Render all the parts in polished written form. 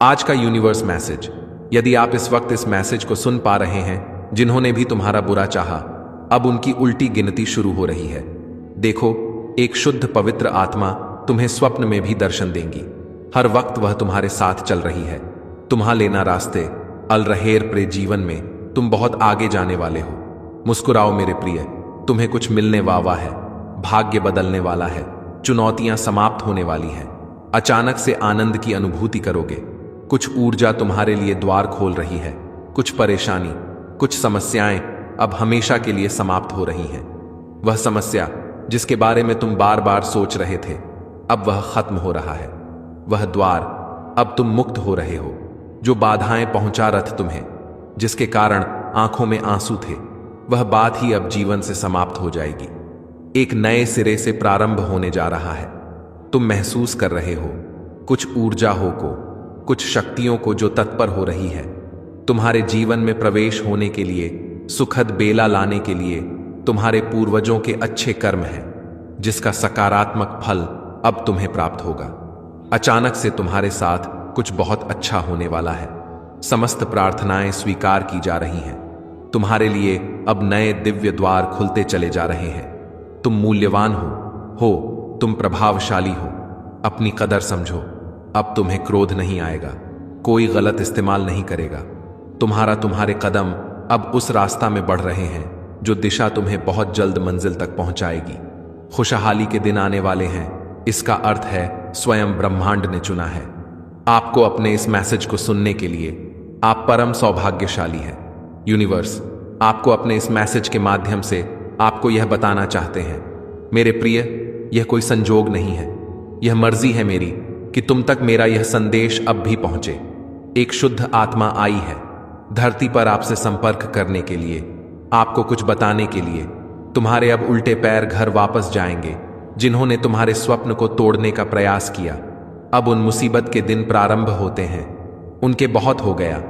आज का universe message. यदि आप इस वक्त इस मैसेज को सुन पा रहे हैं, जिन्होंने भी तुम्हारा बुरा चाहा, अब उनकी उल्टी गिनती शुरू हो रही है। देखो, एक शुद्ध पवित्र आत्मा तुम्हें स्वप्न में भी दर्शन देंगी। हर वक्त वह तुम्हारे साथ चल रही है। तुम्हां लेना रास्ते अल रहेर प्रे जीवन में तुम बहुत आगे जाने वाले हो। मुस्कुराओ मेरे प्रिय, तुम्हें कुछ मिलने वाला है। भाग्य बदलने वाला है। चुनौतियां समाप्त होने वाली हैं। अचानक से आनंद की अनुभूति करोगे। कुछ ऊर्जा तुम्हारे लिए द्वार खोल रही है। कुछ परेशानी, कुछ समस्याएं अब हमेशा के लिए समाप्त हो रही हैं। वह समस्या जिसके बारे में तुम बार बार सोच रहे थे, अब वह खत्म हो रहा है। वह द्वार, अब तुम मुक्त हो रहे हो। जो बाधाएं पहुंचा रथ तुम्हें, जिसके कारण आंखों में आंसू थे, वह बात ही अब जीवन से समाप्त हो जाएगी। एक नए सिरे से प्रारंभ होने जा रहा है। तुम महसूस कर रहे हो कुछ ऊर्जा को, कुछ शक्तियों को जो तत्पर हो रही है तुम्हारे जीवन में प्रवेश होने के लिए, सुखद बेला लाने के लिए। तुम्हारे पूर्वजों के अच्छे कर्म हैं, जिसका सकारात्मक फल अब तुम्हें प्राप्त होगा। अचानक से तुम्हारे साथ कुछ बहुत अच्छा होने वाला है। समस्त प्रार्थनाएं स्वीकार की जा रही हैं। तुम्हारे लिए अब नए दिव्य द्वार खुलते चले जा रहे हैं। तुम मूल्यवान हो, तुम प्रभावशाली हो। अपनी कदर समझो। अब तुम्हें क्रोध नहीं आएगा। कोई गलत इस्तेमाल नहीं करेगा। तुम्हारे कदम अब उस रास्ता में बढ़ रहे हैं जो दिशा तुम्हें बहुत जल्द मंजिल तक पहुंचाएगी। खुशहाली के दिन आने वाले हैं। इसका अर्थ है स्वयं ब्रह्मांड ने चुना है आपको अपने इस मैसेज को सुनने के लिए। आप परम सौभाग्यशाली हैं। यूनिवर्स आपको अपने इस मैसेज के माध्यम से आपको यह बताना चाहते हैं, मेरे प्रिय, यह कोई संजोग नहीं है। यह मर्जी है मेरी कि तुम तक मेरा यह संदेश अब भी पहुंचे। एक शुद्ध आत्मा आई है धरती पर आपसे संपर्क करने के लिए, आपको कुछ बताने के लिए। तुम्हारे अब उल्टे पैर घर वापस जाएंगे। जिन्होंने तुम्हारे स्वप्न को तोड़ने का प्रयास किया, अब उन मुसीबत के दिन प्रारंभ होते हैं। उनके बहुत हो गया।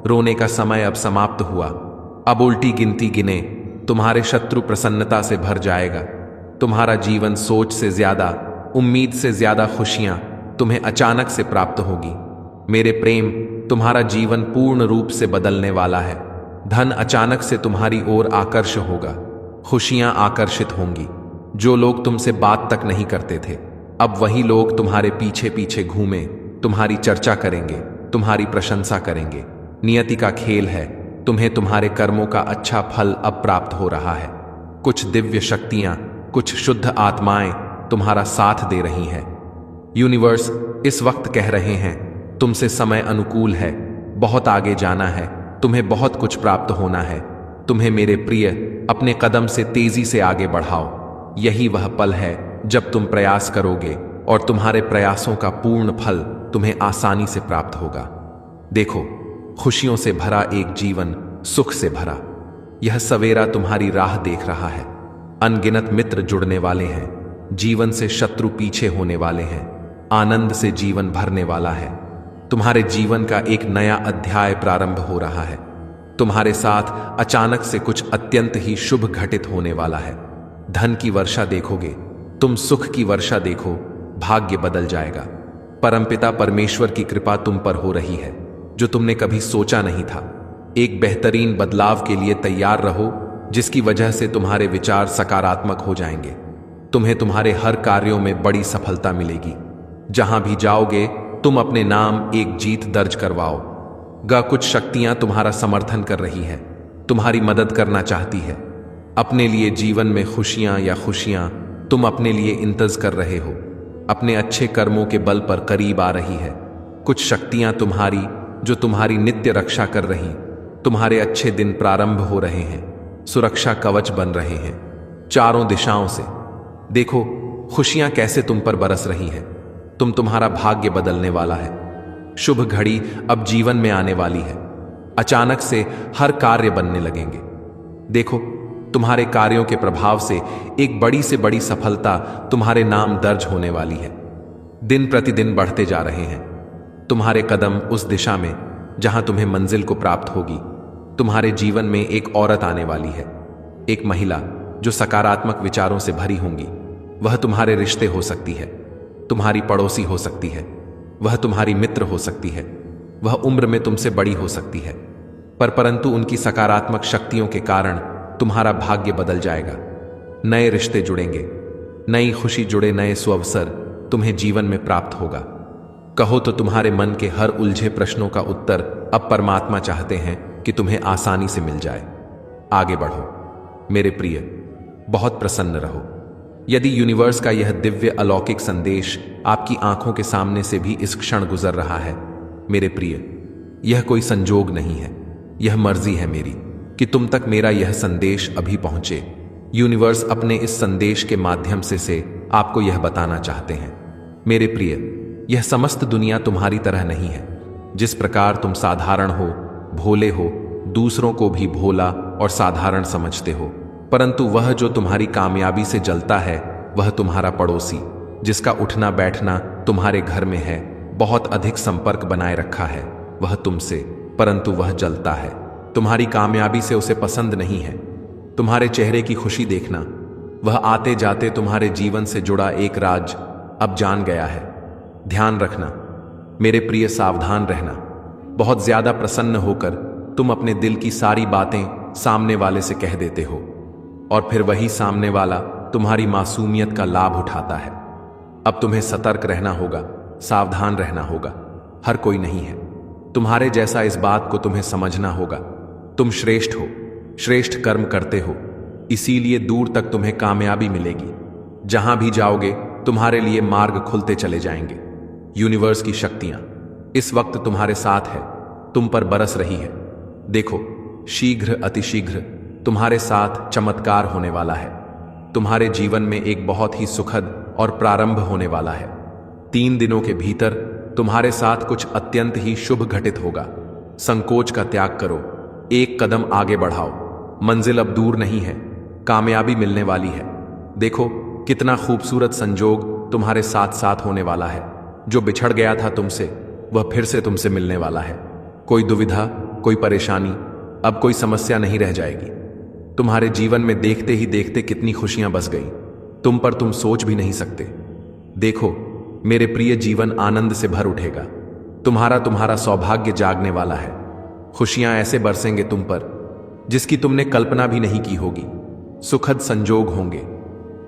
रोने का समय अब समाप्त हुआ। अब उल्टी गिनती गिने। तुम्हारे शत्रु प्रसन्नता से भर जाएगा। तुम्हारा जीवन सोच से ज्यादा, उम्मीद से ज्यादा खुशियां तुम्हें अचानक से प्राप्त होगी। मेरे प्रेम, तुम्हारा जीवन पूर्ण रूप से बदलने वाला है। धन अचानक से तुम्हारी ओर आकर्ष होगा। खुशियां आकर्षित होंगी। जो लोग तुमसे बात तक नहीं करते थे, अब वही लोग तुम्हारे पीछे पीछे घूमे, तुम्हारी चर्चा करेंगे, तुम्हारी प्रशंसा करेंगे। नियति का खेल है। तुम्हें तुम्हारे कर्मों का अच्छा फल अब प्राप्त हो रहा है। कुछ दिव्य शक्तियां, कुछ शुद्ध आत्माएं तुम्हारा साथ दे रही हैं। यूनिवर्स इस वक्त कह रहे हैं, तुमसे समय अनुकूल है। बहुत आगे जाना है। तुम्हें बहुत कुछ प्राप्त होना है। तुम्हें मेरे प्रिय अपने कदम से तेजी से आगे बढ़ाओ। यही वह पल है जब तुम प्रयास करोगे और तुम्हारे प्रयासों का पूर्ण फल तुम्हें आसानी से प्राप्त होगा। देखो, खुशियों से भरा एक जीवन, सुख से भरा। यह सवेरा तुम्हारी राह देख रहा है। अनगिनत मित्र जुड़ने वाले हैं। जीवन से शत्रु पीछे होने वाले हैं। आनंद से जीवन भरने वाला है। तुम्हारे जीवन का एक नया अध्याय प्रारंभ हो रहा है। तुम्हारे साथ अचानक से कुछ अत्यंत ही शुभ घटित होने वाला है। धन की वर्षा देखोगे। तुम सुख की वर्षा देखो। भाग्य बदल जाएगा। परमपिता परमेश्वर की कृपा तुम पर हो रही है, जो तुमने कभी सोचा नहीं था। एक बेहतरीन बदलाव के लिए तैयार रहो, जिसकी वजह से तुम्हारे विचार सकारात्मक हो जाएंगे। तुम्हें तुम्हारे हर कार्यों में बड़ी सफलता मिलेगी। जहां भी जाओगे, तुम अपने नाम एक जीत दर्ज करवाओ। कुछ शक्तियां तुम्हारा समर्थन कर रही है, तुम्हारी मदद करना चाहती है। अपने लिए जीवन में खुशियां तुम अपने लिए इंतज कर रहे हो। अपने अच्छे कर्मों के बल पर करीब आ रही है। कुछ शक्तियां तुम्हारी, जो तुम्हारी नित्य रक्षा कर रही। तुम्हारे अच्छे दिन प्रारंभ हो रहे हैं। सुरक्षा कवच बन रहे हैं चारों दिशाओं से। देखो, खुशियां कैसे तुम पर बरस रही हैं। तुम्हारा भाग्य बदलने वाला है। शुभ घड़ी अब जीवन में आने वाली है। अचानक से हर कार्य बनने लगेंगे। देखो, तुम्हारे कार्यों के प्रभाव से एक बड़ी से बड़ी सफलता तुम्हारे नाम दर्ज होने वाली है। दिन प्रतिदिन बढ़ते जा रहे हैं। तुम्हारे कदम उस दिशा में जहां तुम्हें मंजिल को प्राप्त होगी। तुम्हारे जीवन में एक औरत आने वाली है। एक महिला जो सकारात्मक विचारों से भरी होंगी। वह तुम्हारे रिश्ते हो सकती है, तुम्हारी पड़ोसी हो सकती है, वह तुम्हारी मित्र हो सकती है। वह उम्र में तुमसे बड़ी हो सकती है, परंतु उनकी सकारात्मक शक्तियों के कारण तुम्हारा भाग्य बदल जाएगा। नए रिश्ते जुड़ेंगे, नई खुशी जुड़े, नए सुअवसर तुम्हें जीवन में प्राप्त होगा। कहो तो तुम्हारे मन के हर उलझे प्रश्नों का उत्तर अब परमात्मा चाहते हैं कि तुम्हें आसानी से मिल जाए। आगे बढ़ो मेरे प्रिय, बहुत प्रसन्न रहो। यदि यूनिवर्स का यह दिव्य अलौकिक संदेश आपकी आंखों के सामने से भी इस क्षण गुजर रहा है, मेरे प्रिय, यह कोई संजोग नहीं है, यह मर्जी है मेरी कि तुम तक मेरा यह संदेश अभी पहुंचे। यूनिवर्स अपने इस संदेश के माध्यम से आपको यह बताना चाहते हैं, मेरे प्रिय, यह समस्त दुनिया तुम्हारी तरह नहीं है। जिस प्रकार तुम साधारण हो, भोले हो, दूसरों को भी भोला और साधारण समझते हो, परंतु वह जो तुम्हारी कामयाबी से जलता है, वह तुम्हारा पड़ोसी, जिसका उठना बैठना तुम्हारे घर में है, बहुत अधिक संपर्क बनाए रखा है वह तुमसे, परंतु वह जलता है। तुम्हारी कामयाबी से उसे पसंद नहीं है। तुम्हारे चेहरे की खुशी देखना, वह आते जाते तुम्हारे जीवन से जुड़ा एक राज अब जान गया है। ध्यान रखना मेरे प्रिय, सावधान रहना। बहुत ज्यादा प्रसन्न होकर तुम अपने दिल की सारी बातें सामने वाले से कह देते हो और फिर वही सामने वाला तुम्हारी मासूमियत का लाभ उठाता है। अब तुम्हें सतर्क रहना होगा, सावधान रहना होगा। हर कोई नहीं है तुम्हारे जैसा, इस बात को तुम्हें समझना होगा। तुम श्रेष्ठ हो, श्रेष्ठ कर्म करते हो, इसीलिए दूर तक तुम्हें कामयाबी मिलेगी। जहां भी जाओगे तुम्हारे लिए मार्ग खुलते चले जाएंगे। यूनिवर्स की शक्तियां इस वक्त तुम्हारे साथ है, तुम पर बरस रही है। देखो, शीघ्र अतिशीघ्र तुम्हारे साथ चमत्कार होने वाला है। तुम्हारे जीवन में एक बहुत ही सुखद और प्रारंभ होने वाला है। 3 दिनों के भीतर तुम्हारे साथ कुछ अत्यंत ही शुभ घटित होगा। संकोच का त्याग करो, एक कदम आगे बढ़ाओ। मंजिल अब दूर नहीं है, कामयाबी मिलने वाली है। देखो कितना खूबसूरत संजोग तुम्हारे साथ साथ होने वाला है। जो बिछड़ गया था तुमसे, वह फिर से तुमसे मिलने वाला है। कोई दुविधा, कोई परेशानी, अब कोई समस्या नहीं रह जाएगी। तुम्हारे जीवन में देखते ही देखते कितनी खुशियां बस गई, तुम पर तुम सोच भी नहीं सकते। देखो मेरे प्रिय, जीवन आनंद से भर उठेगा। तुम्हारा सौभाग्य जागने वाला है। खुशियां ऐसे बरसेंगे तुम पर जिसकी तुमने कल्पना भी नहीं की होगी। सुखद संजोग होंगे,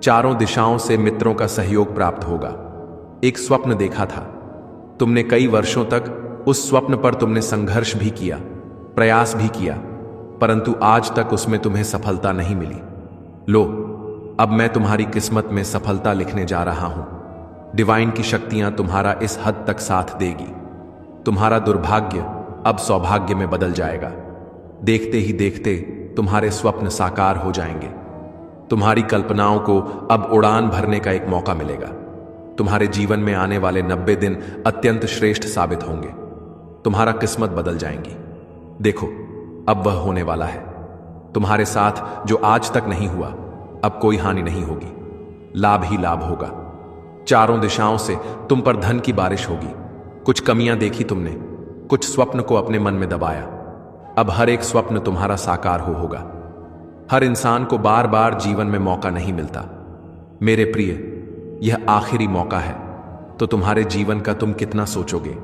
चारों दिशाओं से मित्रों का सहयोग प्राप्त होगा। एक स्वप्न देखा था तुमने, कई वर्षों तक उस स्वप्न पर तुमने संघर्ष भी किया, प्रयास भी किया, परंतु आज तक उसमें तुम्हें सफलता नहीं मिली। लो, अब मैं तुम्हारी किस्मत में सफलता लिखने जा रहा हूं। डिवाइन की शक्तियां तुम्हारा इस हद तक साथ देगी। तुम्हारा दुर्भाग्य अब सौभाग्य में बदल जाएगा। देखते ही देखते तुम्हारे स्वप्न साकार हो जाएंगे। तुम्हारी कल्पनाओं को अब उड़ान भरने का एक मौका मिलेगा। तुम्हारे जीवन में आने वाले 90 दिन अत्यंत श्रेष्ठ साबित होंगे। तुम्हारा किस्मत बदल जाएंगी। देखो, अब वह होने वाला है तुम्हारे साथ जो आज तक नहीं हुआ। अब कोई हानि नहीं होगी, लाभ ही लाभ होगा। चारों दिशाओं से तुम पर धन की बारिश होगी। कुछ कमियां देखी तुमने, कुछ स्वप्न को अपने मन में दबाया। अब हर एक स्वप्न तुम्हारा साकार होगा। हर इंसान को बार बार जीवन में मौका नहीं मिलता। मेरे प्रिय, यह आखिरी मौका है, तो तुम्हारे जीवन का तुम कितना सोचोगे?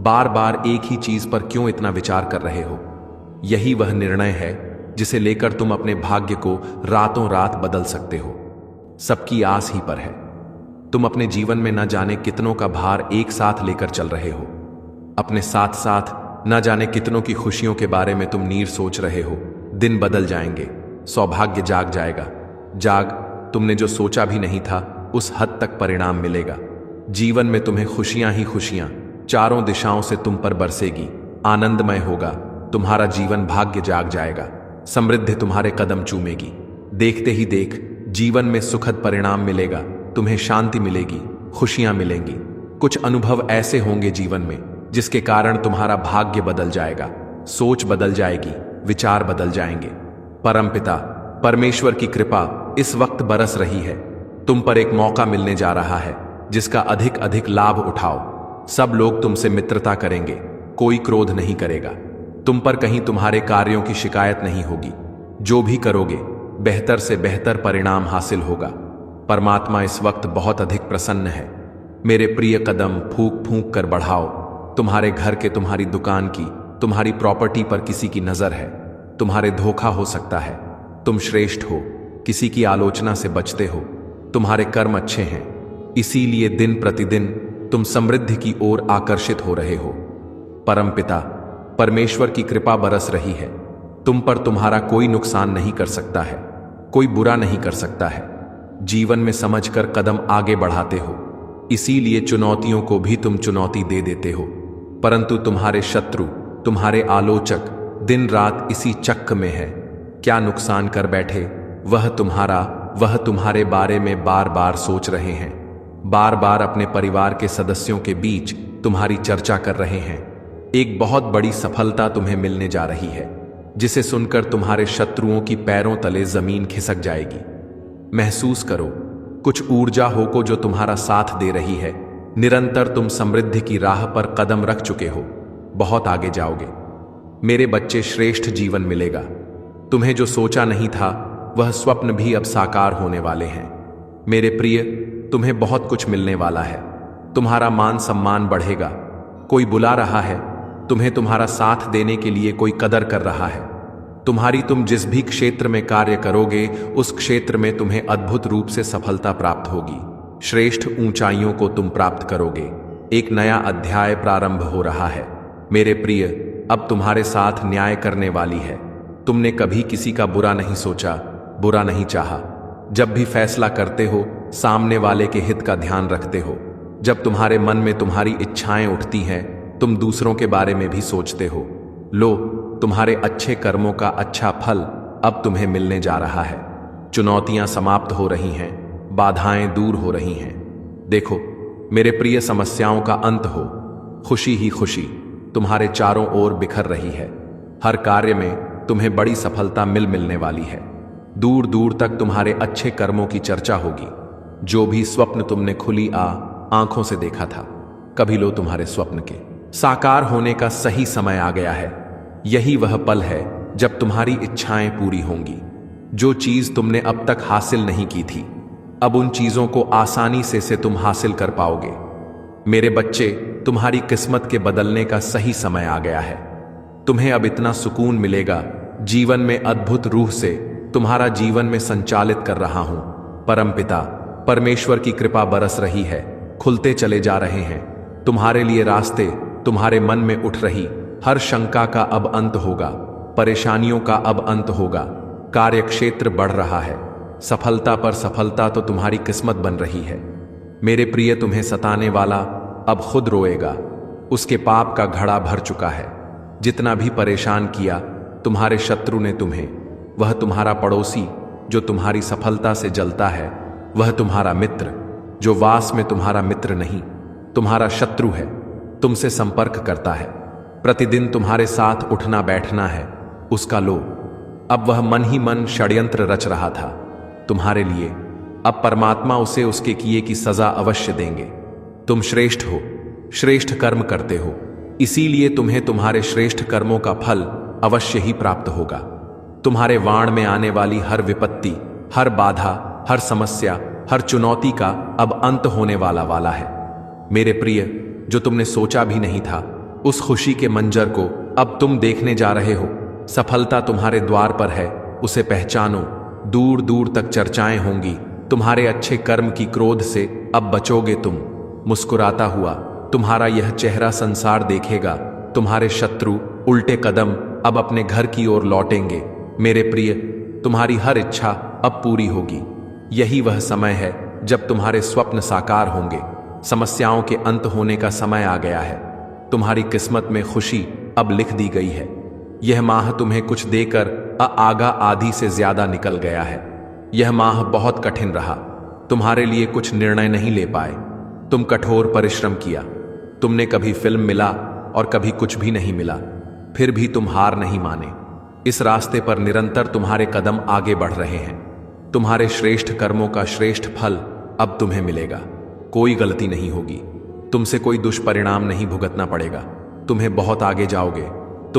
बार बार एक ही चीज पर क्यों इतना विचार कर रहे हो? यही वह निर्णय है जिसे लेकर तुम अपने भाग्य को रातों रात बदल सकते हो। सबकी आस ही पर है। तुम अपने जीवन में न जाने कितनों का भार एक साथ लेकर चल रहे हो। अपने साथ साथ न जाने कितनों की खुशियों के बारे में तुम नीर सोच रहे हो। दिन बदल जाएंगे, सौभाग्य जाग जाएगा। जाग, तुमने जो सोचा भी नहीं था उस हद तक परिणाम मिलेगा। जीवन में तुम्हें खुशियां ही खुशियां चारों दिशाओं से तुम पर बरसेगी। आनंदमय होगा तुम्हारा जीवन, भाग्य जाग जाएगा। समृद्धि तुम्हारे कदम चूमेगी। देखते ही देख जीवन में सुखद परिणाम मिलेगा। तुम्हें शांति मिलेगी, खुशियां मिलेंगी। कुछ अनुभव ऐसे होंगे जीवन में जिसके कारण तुम्हारा भाग्य बदल जाएगा, सोच बदल जाएगी, विचार बदल जाएंगे। परमपिता परमेश्वर की कृपा इस वक्त बरस रही है। तुम पर एक मौका मिलने जा रहा है जिसका अधिक अधिक लाभ उठाओ। सब लोग तुमसे मित्रता करेंगे, कोई क्रोध नहीं करेगा। तुम पर कहीं तुम्हारे कार्यों की शिकायत नहीं होगी। जो भी करोगे बेहतर से बेहतर परिणाम हासिल होगा। परमात्मा इस वक्त बहुत अधिक प्रसन्न है। मेरे प्रिय, कदम फूंक फूंक कर बढ़ाओ। तुम्हारे घर के, तुम्हारी दुकान की, तुम्हारी प्रॉपर्टी पर किसी की नजर है, तुम्हारे धोखा हो सकता है। तुम श्रेष्ठ हो, किसी की आलोचना से बचते हो, तुम्हारे कर्म अच्छे हैं, इसीलिए दिन प्रतिदिन तुम समृद्धि की ओर आकर्षित हो रहे हो। परमपिता परमेश्वर की कृपा बरस रही है तुम पर। तुम्हारा कोई नुकसान नहीं कर सकता है, कोई बुरा नहीं कर सकता है। जीवन में समझकर कदम आगे बढ़ाते हो, इसीलिए चुनौतियों को भी तुम चुनौती दे देते हो। परंतु तुम्हारे शत्रु, तुम्हारे आलोचक दिन रात इसी चक्र में है। क्या नुकसान कर बैठे वह तुम्हारे बारे में बार बार सोच रहे हैं, बार बार अपने परिवार के सदस्यों के बीच तुम्हारी चर्चा कर रहे हैं। एक बहुत बड़ी सफलता तुम्हें मिलने जा रही है, जिसे सुनकर तुम्हारे शत्रुओं की पैरों तले जमीन खिसक जाएगी। महसूस करो, कुछ ऊर्जा हो को जो तुम्हारा साथ दे रही है। निरंतर तुम समृद्धि की राह पर कदम रख चुके हो, बहुत आगे जाओगे। मेरे बच्चे, श्रेष्ठ जीवन मिलेगा। तुम्हें जो सोचा नहीं था वह स्वप्न भी अब साकार होने वाले हैं। मेरे प्रिय, तुम्हें बहुत कुछ मिलने वाला है। तुम्हारा मान सम्मान बढ़ेगा। कोई बुला रहा है तुम्हें, तुम्हारा साथ देने के लिए कोई कदर कर रहा है। तुम जिस भी क्षेत्र में कार्य करोगे उस क्षेत्र में तुम्हें अद्भुत रूप से सफलता प्राप्त होगी। श्रेष्ठ ऊंचाइयों को तुम प्राप्त करोगे। एक नया अध्याय प्रारंभ हो रहा है। मेरे प्रिय, अब तुम्हारे साथ न्याय करने वाली है। तुमने कभी किसी का बुरा नहीं सोचा, बुरा नहीं चाहा। जब भी फैसला करते हो सामने वाले के हित का ध्यान रखते हो। जब तुम्हारे मन में तुम्हारी इच्छाएं उठती हैं, तुम दूसरों के बारे में भी सोचते हो। लो, तुम्हारे अच्छे कर्मों का अच्छा फल अब तुम्हें मिलने जा रहा है। चुनौतियां समाप्त हो रही हैं, बाधाएं दूर हो रही हैं। देखो मेरे प्रिय, समस्याओं का अंत हो, खुशी ही खुशी तुम्हारे चारों ओर बिखर रही है। हर कार्य में तुम्हें बड़ी सफलता मिलने वाली है। दूर दूर तक तुम्हारे अच्छे कर्मों की चर्चा होगी। जो भी स्वप्न तुमने खुली आंखों से देखा था, कभी लो तुम्हारे स्वप्न के साकार होने का सही समय आ गया है। यही वह पल है जब तुम्हारी इच्छाएं पूरी होंगी। जो चीज तुमने अब तक हासिल नहीं की थी, अब उन चीजों को आसानी से तुम हासिल कर पाओगे। मेरे बच्चे, तुम्हारी किस्मत के बदलने का सही समय आ गया है। तुम्हें अब इतना सुकून मिलेगा, जीवन में अद्भुत रूह से तुम्हारा जीवन में संचालित कर रहा हूं। परमपिता परमेश्वर की कृपा बरस रही है, खुलते चले जा रहे हैं तुम्हारे लिए रास्ते। तुम्हारे मन में उठ रही हर शंका का अब अंत होगा, परेशानियों का अब अंत होगा। कार्यक्षेत्र बढ़ रहा है, सफलता पर सफलता तो तुम्हारी किस्मत बन रही है। मेरे प्रिय, तुम्हें सताने वाला अब खुद रोएगा। उसके पाप का घड़ा भर चुका है। जितना भी परेशान किया तुम्हारे शत्रु ने तुम्हें, वह तुम्हारा पड़ोसी जो तुम्हारी सफलता से जलता है, वह तुम्हारा मित्र जो वास में तुम्हारा मित्र नहीं, तुम्हारा शत्रु है, तुमसे संपर्क करता है। प्रतिदिन तुम्हारे साथ उठना बैठना है उसका लो। अब वह मन ही मन षड्यंत्र रच रहा था तुम्हारे लिए। अब परमात्मा उसे उसके किए की सजा अवश्य देंगे। तुम श्रेष्ठ हो, श्रेष्ठ कर्म करते हो, इसीलिए तुम्हें तुम्हारे श्रेष्ठ कर्मों का फल अवश्य ही प्राप्त होगा। तुम्हारे वाण में आने वाली हर विपत्ति, हर बाधा, हर समस्या, हर चुनौती का अब अंत होने वाला है। मेरे प्रिय, जो तुमने सोचा भी नहीं था, उस खुशी के मंजर को अब तुम देखने जा रहे हो। सफलता तुम्हारे द्वार पर है, उसे पहचानो। दूर दूर तक चर्चाएं होंगी तुम्हारे अच्छे कर्म की। क्रोध से अब बचोगे तुम। मुस्कुराता हुआ तुम्हारा यह चेहरा संसार देखेगा। तुम्हारे शत्रु उल्टे कदम अब अपने घर की ओर लौटेंगे। मेरे प्रिय, तुम्हारी हर इच्छा अब पूरी होगी। यही वह समय है जब तुम्हारे स्वप्न साकार होंगे। समस्याओं के अंत होने का समय आ गया है। तुम्हारी किस्मत में खुशी अब लिख दी गई है। यह माह तुम्हें कुछ देकर आगा आधी से ज्यादा निकल गया है। यह माह बहुत कठिन रहा। तुम्हारे लिए कुछ निर्णय नहीं ले पाए। तुम कठोर परिश्रम किया। तुमने कभी फिल्म मिला और कभी कुछ भी नहीं मिला, फिर भी तुम हार नहीं माने। इस रास्ते पर निरंतर तुम्हारे कदम आगे बढ़ रहे हैं। तुम्हारे श्रेष्ठ कर्मों का श्रेष्ठ फल अब तुम्हें मिलेगा। कोई गलती नहीं होगी, तुमसे कोई दुष्परिणाम नहीं भुगतना पड़ेगा। तुम्हें बहुत आगे जाओगे।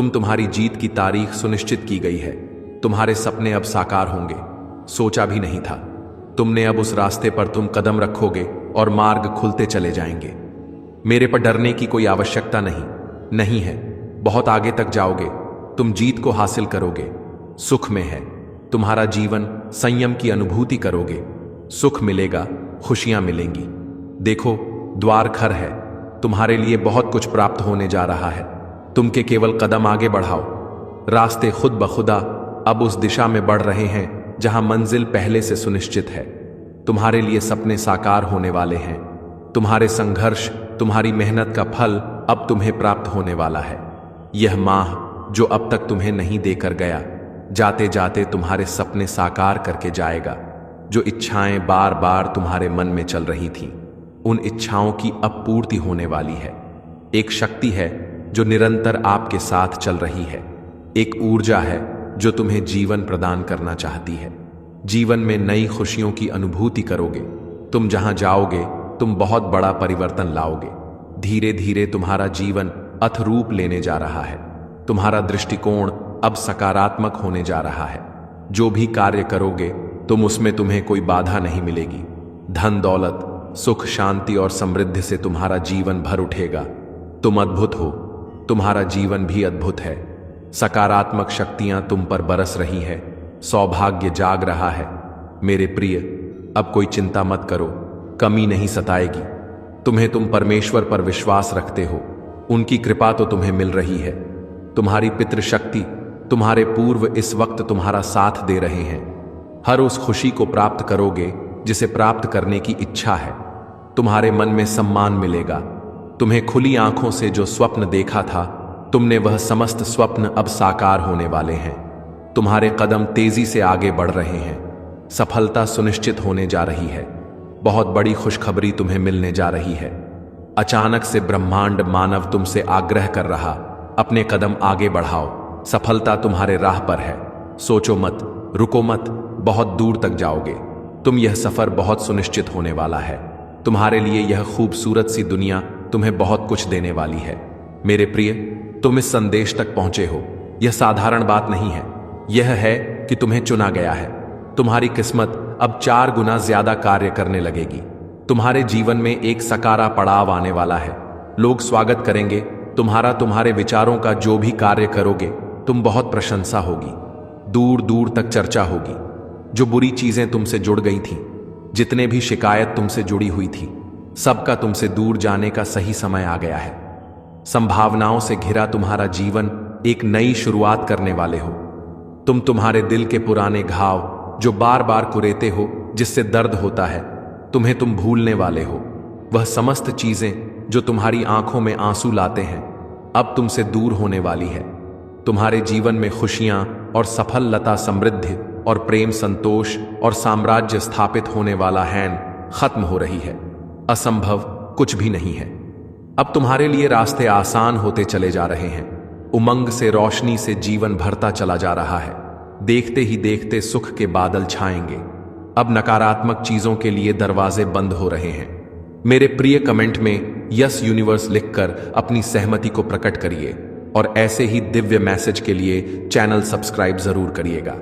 तुम्हारी जीत की तारीख सुनिश्चित की गई है। तुम्हारे सपने अब साकार होंगे, सोचा भी नहीं था। तुमने अब उस रास्ते पर तुम कदम रखोगे और मार्ग खुलते चले जाएंगे। मेरे पर डरने की कोई आवश्यकता नहीं है। बहुत आगे तक जाओगे, तुम जीत को हासिल करोगे। सुख में है, तुम्हारा जीवन संयम की अनुभूति करोगे। सुख मिलेगा, खुशियां मिलेंगी। देखो, द्वार खर है, तुम्हारे लिए बहुत कुछ प्राप्त होने जा रहा है। तुम के केवल कदम आगे बढ़ाओ। रास्ते खुद ब खुदा अब उस दिशा में बढ़ रहे हैं जहां मंजिल पहले से सुनिश्चित है। तुम्हारे लिए सपने साकार होने वाले हैं। तुम्हारे संघर्ष, तुम्हारी मेहनत का फल अब तुम्हें प्राप्त होने वाला है। यह माह जो अब तक तुम्हें नहीं देकर गया, जाते जाते तुम्हारे सपने साकार करके जाएगा। जो इच्छाएं बार बार तुम्हारे मन में चल रही थीं, उन इच्छाओं की अब पूर्ति होने वाली है। एक शक्ति है जो निरंतर आपके साथ चल रही है। एक ऊर्जा है जो तुम्हें जीवन प्रदान करना चाहती है। जीवन में नई खुशियों की अनुभूति करोगे। तुम जहां जाओगे, तुम बहुत बड़ा परिवर्तन लाओगे। धीरे धीरे तुम्हारा जीवन अथरूप लेने जा रहा है। तुम्हारा दृष्टिकोण अब सकारात्मक होने जा रहा है। जो भी कार्य करोगे उसमें तुम्हें कोई बाधा नहीं मिलेगी। धन दौलत, सुख, शांति और समृद्धि से तुम्हारा जीवन भर उठेगा। तुम अद्भुत हो, तुम्हारा जीवन भी अद्भुत है। सकारात्मक शक्तियां तुम पर बरस रही है। सौभाग्य जाग रहा है। मेरे प्रिय, अब कोई चिंता मत करो, कमी नहीं सताएगी तुम्हें। तुम परमेश्वर पर विश्वास रखते हो, उनकी कृपा तो तुम्हें मिल रही है। तुम्हारी पितृशक्ति, तुम्हारे पूर्व इस वक्त तुम्हारा साथ दे रहे हैं। हर उस खुशी को प्राप्त करोगे जिसे प्राप्त करने की इच्छा है। तुम्हारे मन में सम्मान मिलेगा। तुम्हें खुली आंखों से जो स्वप्न देखा था, तुमने वह समस्त स्वप्न अब साकार होने वाले हैं। तुम्हारे कदम तेजी से आगे बढ़ रहे हैं। सफलता सुनिश्चित होने जा रही है। बहुत बड़ी खुशखबरी तुम्हें मिलने जा रही है। अचानक से ब्रह्मांड मानव तुमसे आग्रह कर रहा, अपने कदम आगे बढ़ाओ। सफलता तुम्हारे राह पर है। सोचो मत, रुको मत, बहुत दूर तक जाओगे तुम। यह सफर बहुत सुनिश्चित होने वाला है। तुम्हारे लिए यह खूबसूरत सी दुनिया तुम्हें बहुत कुछ देने वाली है। मेरे प्रिय, तुम इस संदेश तक पहुंचे हो, यह साधारण बात नहीं है। यह है कि तुम्हें चुना गया है। तुम्हारी किस्मत अब 4 गुना ज्यादा कार्य करने लगेगी। तुम्हारे जीवन में एक सकारा पड़ाव आने वाला है। लोग स्वागत करेंगे तुम्हारे विचारों का। जो भी कार्य करोगे, तुम बहुत प्रशंसा होगी। दूर दूर तक चर्चा होगी। जो बुरी चीजें तुमसे जुड़ गई थीं, जितने भी शिकायत तुमसे जुड़ी हुई थी, सबका तुमसे दूर जाने का सही समय आ गया है। संभावनाओं से घिरा तुम्हारा जीवन एक नई शुरुआत करने वाले हो। तुम्हारे दिल के पुराने घाव जो बार बार कुरेते हो, जिससे दर्द होता है, तुम भूलने वाले हो। वह समस्त चीजें जो तुम्हारी आंखों में आंसू लाते हैं, अब तुमसे दूर होने वाली है। तुम्हारे जीवन में खुशियां और सफलता, समृद्धि और प्रेम, संतोष और साम्राज्य स्थापित होने वाला हैन खत्म हो रही है। असंभव कुछ भी नहीं है। अब तुम्हारे लिए रास्ते आसान होते चले जा रहे हैं। उमंग से, रोशनी से जीवन भरता चला जा रहा है। देखते ही देखते सुख के बादल छाएंगे। अब नकारात्मक चीजों के लिए दरवाजे बंद हो रहे हैं। मेरे प्रिय, कमेंट में यस यूनिवर्स लिखकर अपनी सहमति को प्रकट करिए और ऐसे ही दिव्य मैसेज के लिए चैनल सब्सक्राइब जरूर करिएगा।